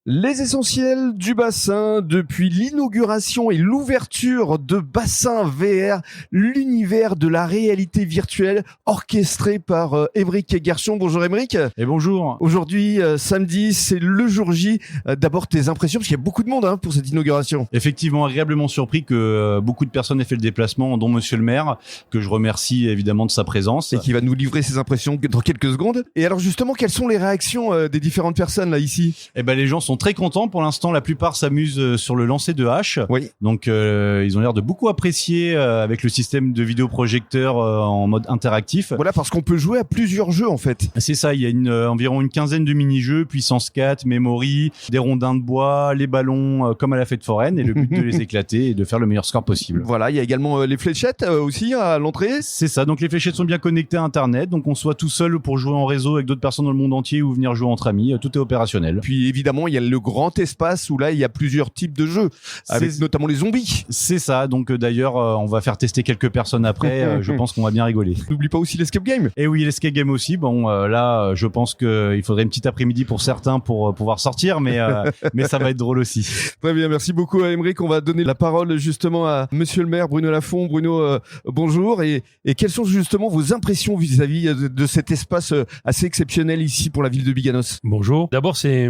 Les essentiels du bassin depuis l'inauguration et l'ouverture de Bassin VR, l'univers de la réalité virtuelle orchestré par Émeric Guerchon. Bonjour Émeric. Et bonjour. Aujourd'hui, samedi, c'est le jour J. D'abord tes impressions, parce qu'il y a beaucoup de monde pour cette inauguration. Effectivement, agréablement surpris que beaucoup de personnes aient fait le déplacement, dont Monsieur le maire, que je remercie évidemment de sa présence. Et qui va nous livrer ses impressions dans quelques secondes. Et alors justement, quelles sont les réactions des différentes personnes là ici ? Eh ben, les gens sont très contents. Pour l'instant, la plupart s'amusent sur le lancer de hache. Oui. Donc, ils ont l'air de beaucoup apprécier avec le système de vidéoprojecteur en mode interactif. Voilà, parce qu'on peut jouer à plusieurs jeux en fait. C'est ça, il y a environ une quinzaine de mini-jeux, puissance 4, memory, des rondins de bois, les ballons comme à la fête foraine, et le but de les éclater et de faire le meilleur score possible. Voilà, il y a également les fléchettes aussi à l'entrée. C'est ça, donc les fléchettes sont bien connectées à Internet, donc on soit tout seul pour jouer en réseau avec d'autres personnes dans le monde entier ou venir jouer entre amis, tout est opérationnel. Puis évidemment, il y a le grand espace où là, il y a plusieurs types de jeux, avec notamment les zombies. C'est ça, donc d'ailleurs, on va faire tester quelques personnes après, je pense qu'on va bien rigoler. N'oublie pas aussi l'escape game. Et oui, l'escape game aussi, bon là, je pense qu'il faudrait une petite après-midi pour certains pour pouvoir sortir, mais ça va être drôle aussi. Très bien, merci beaucoup à Émeric. On va donner la parole justement à Monsieur le maire Bruno Lafont. Bruno, bonjour. Et quelles sont justement vos impressions vis-à-vis de cet espace assez exceptionnel ici pour la ville de Biganos ? Bonjour. D'abord, c'est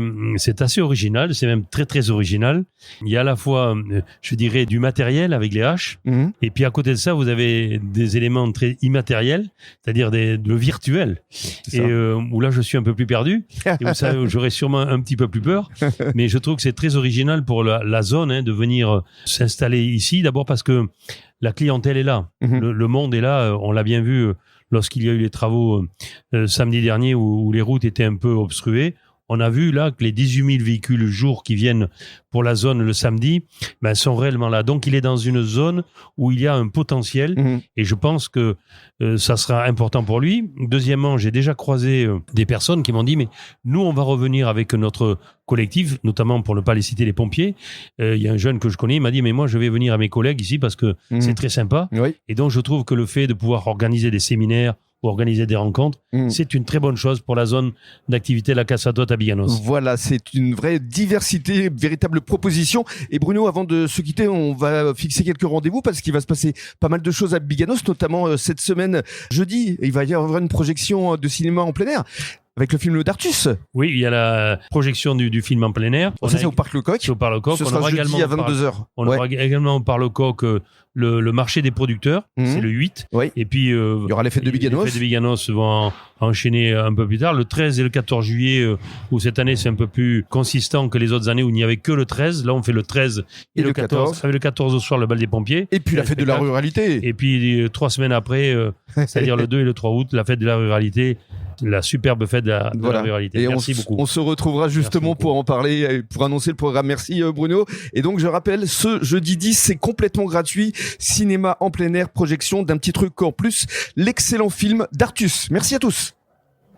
assez original, c'est même très très original. Il y a à la fois, je dirais, du matériel avec les haches, et puis à côté de ça, vous avez des éléments très immatériels, c'est-à-dire le virtuel, et où là, je suis un peu plus perdu, et où ça, j'aurais sûrement un petit peu plus peur, mais je trouve que c'est très original pour la zone de venir s'installer ici, d'abord parce que la clientèle est là, le monde est là, on l'a bien vu lorsqu'il y a eu les travaux samedi dernier où les routes étaient un peu obstruées. On a vu là que les 18 000 véhicules jour qui viennent pour la zone le samedi sont réellement là. Donc il est dans une zone où il y a un potentiel et je pense que ça sera important pour lui. Deuxièmement, j'ai déjà croisé des personnes qui m'ont dit mais nous on va revenir avec notre collectif, notamment pour ne pas les citer les pompiers. Il y a un jeune que je connais, il m'a dit mais moi je vais venir à mes collègues ici parce que c'est très sympa. Oui. Et donc je trouve que le fait de pouvoir organiser des séminaires ou organiser des rencontres, c'est une très bonne chose pour la zone d'activité La Casadote à Biganos. Voilà, c'est une vraie diversité, véritable proposition. Et Bruno, avant de se quitter, on va fixer quelques rendez-vous parce qu'il va se passer pas mal de choses à Biganos, notamment cette semaine, jeudi. Il va y avoir une projection de cinéma en plein air. Avec le film d'Artus. Oui, il y a la projection du film en plein air. Ça, c'est au Parc Lecoq. C'est au Parc Lecoq. Ce sera jeudi à 22h. On aura également au Parc Lecoq le marché des producteurs. C'est le 8. Oui. Et puis, il y aura les fêtes de Biganos. Les fêtes de Biganos vont enchaîner un peu plus tard. Le 13 et le 14 juillet, où cette année, c'est un peu plus consistant que les autres années où il n'y avait que le 13. Là, on fait le 13 et le 14. Avec le 14 au soir, le bal des pompiers. Et puis la fête de la ruralité. Et puis, 3 semaines après, c'est-à-dire le 2 et le 3 août, la fête de la ruralité. La superbe fête de la ruralité. Et merci beaucoup. On se retrouvera justement pour en parler, pour annoncer le programme. Merci Bruno. Et donc je rappelle, ce jeudi 10, c'est complètement gratuit. Cinéma en plein air, projection d'un petit truc en plus. L'excellent film d'Artus. Merci à tous.